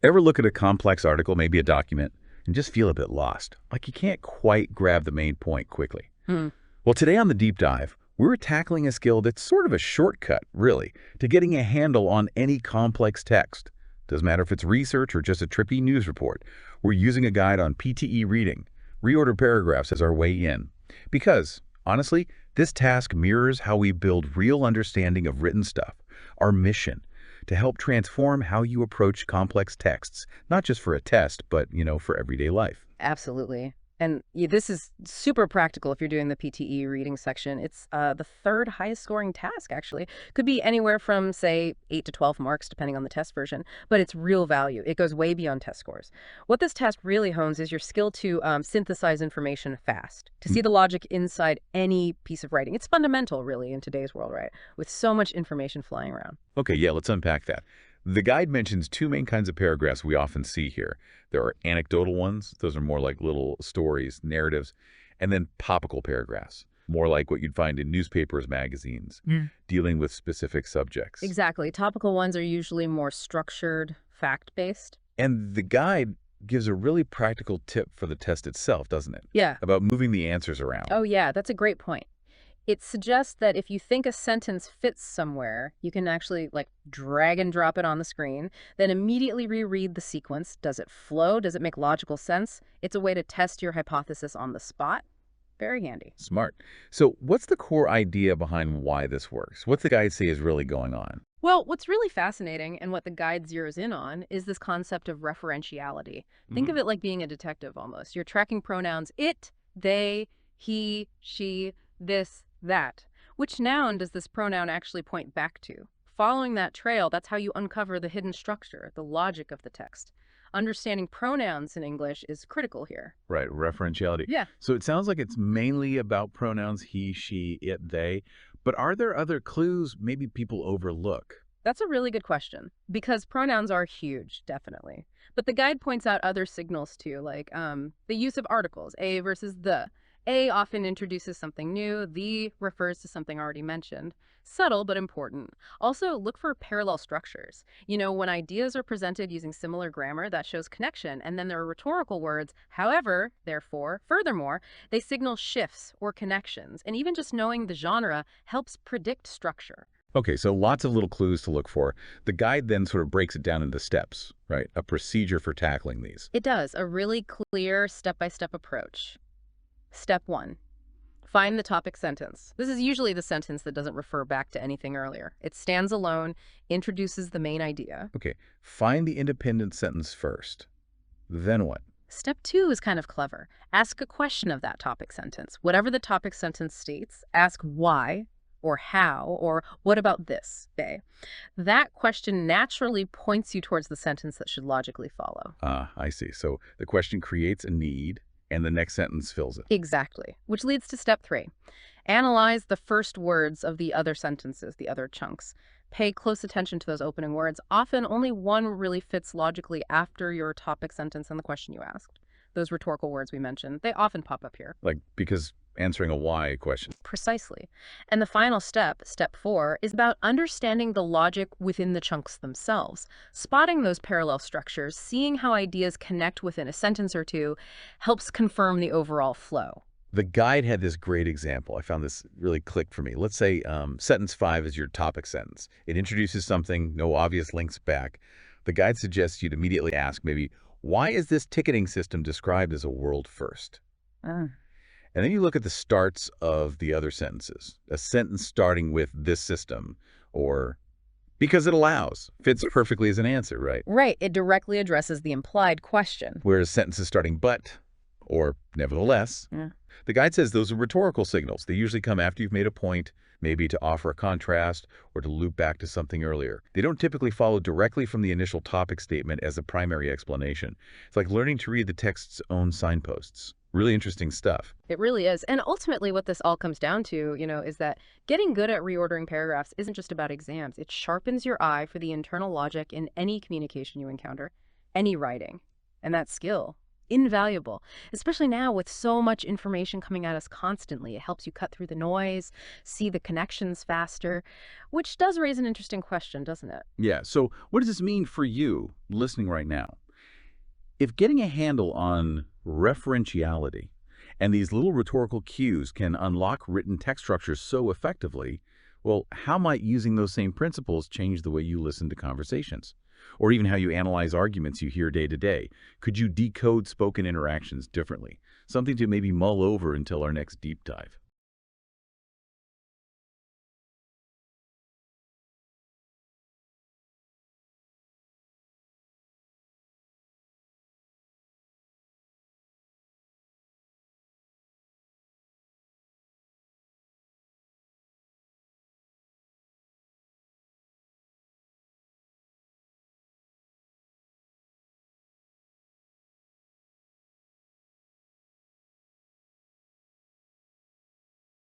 Ever look at a complex article, maybe a document, and just feel a bit lost, like you can't quite grab the main point quickly? Hmm. Well, today on the deep dive, we're tackling a skill that's sort of a shortcut, really, to getting a handle on any complex text. Doesn't matter if it's research or just a trippy news report. We're using a guide on PTE Reading, Reorder Paragraphs as our way in. Because, honestly, this task mirrors how we build real understanding of written stuff, our mission, to help transform how you approach complex texts, not just for a test, but, for everyday life. Absolutely. And this is super practical if you're doing the PTE reading section. It's the third highest scoring task, actually. Could be anywhere from, say, 8 to 12 marks, depending on the test version, but it's real value. It goes way beyond test scores. What this task really hones is your skill to synthesize information fast, to see the logic inside any piece of writing. It's fundamental, really, in today's world, right? With so much information flying around. Okay, yeah, let's unpack that. The guide mentions two main kinds of paragraphs we often see here. There are anecdotal ones. Those are more like little stories, narratives, and then topical paragraphs, more like what you'd find in newspapers, magazines, dealing with specific subjects. Exactly. Topical ones are usually more structured, fact-based. And the guide gives a really practical tip for the test itself, doesn't it? Yeah. About moving the answers around. Oh, yeah, that's a great point. It suggests that if you think a sentence fits somewhere, you can actually drag and drop it on the screen, then immediately reread the sequence. Does it flow? Does it make logical sense? It's a way to test your hypothesis on the spot. Very handy. Smart. So what's the core idea behind why this works? What's the guide say is really going on? Well, what's really fascinating and what the guide zeroes in on is this concept of referentiality. Think of it like being a detective almost. You're tracking pronouns it, they, he, she, this, that. Which noun does this pronoun actually point back to? Following that trail, that's how you uncover the hidden structure, the logic of the text. Understanding pronouns in English is critical here. Right, referentiality. Yeah. So it sounds like it's mainly about pronouns he, she, it, they. But are there other clues maybe people overlook? That's a really good question, because pronouns are huge, definitely. But the guide points out other signals too, like the use of articles, a versus the. A often introduces something new. The refers to something already mentioned. Subtle, but important. Also, look for parallel structures. When ideas are presented using similar grammar, that shows connection. And then there are rhetorical words. However, therefore, furthermore, they signal shifts or connections. And even just knowing the genre helps predict structure. Okay, so lots of little clues to look for. The guide then sort of breaks it down into steps, right? A procedure for tackling these. It does, a really clear step-by-step approach. Step 1. Find the topic sentence. This is usually the sentence that doesn't refer back to anything earlier. It stands alone, introduces the main idea. Okay, find the independent sentence first. Then what? Step 2 is kind of clever. Ask a question of that topic sentence. Whatever the topic sentence states, ask why or how or what about this, say. That question naturally points you towards the sentence that should logically follow. Ah, I see. So the question creates a need, and the next sentence fills it. Exactly. Which leads to step 3. Analyze the first words of the other sentences, the other chunks. Pay close attention to those opening words. Often only one really fits logically after your topic sentence and the question you asked. Those rhetorical words we mentioned, they often pop up here. Because answering a why question. Precisely. And the final step, step 4, is about understanding the logic within the chunks themselves. Spotting those parallel structures, seeing how ideas connect within a sentence or two, helps confirm the overall flow. The guide had this great example. I found this really clicked for me. Let's say sentence 5 is your topic sentence. It introduces something, no obvious links back. The guide suggests you'd immediately ask maybe, why is this ticketing system described as a world first? And then you look at the starts of the other sentences. A sentence starting with this system or because it allows fits perfectly as an answer, right? Right. It directly addresses the implied question. Whereas sentences starting but or nevertheless. The guide says those are rhetorical signals. They usually come after you've made a point, maybe to offer a contrast or to loop back to something earlier. They don't typically follow directly from the initial topic statement as a primary explanation. It's like learning to read the text's own signposts. Really interesting stuff. It really is. And ultimately what this all comes down to, is that getting good at reordering paragraphs isn't just about exams. It sharpens your eye for the internal logic in any communication you encounter, any writing. And that skill, Invaluable, especially now with so much information coming at us constantly. It helps you cut through the noise, see the connections faster, which does raise an interesting question, doesn't it? Yeah, so what does this mean for you listening right now? If getting a handle on referentiality and these little rhetorical cues can unlock written text structures so effectively, well, how might using those same principles change the way you listen to conversations? Or even how you analyze arguments you hear day to day? Could you decode spoken interactions differently? Something to maybe mull over until our next deep dive.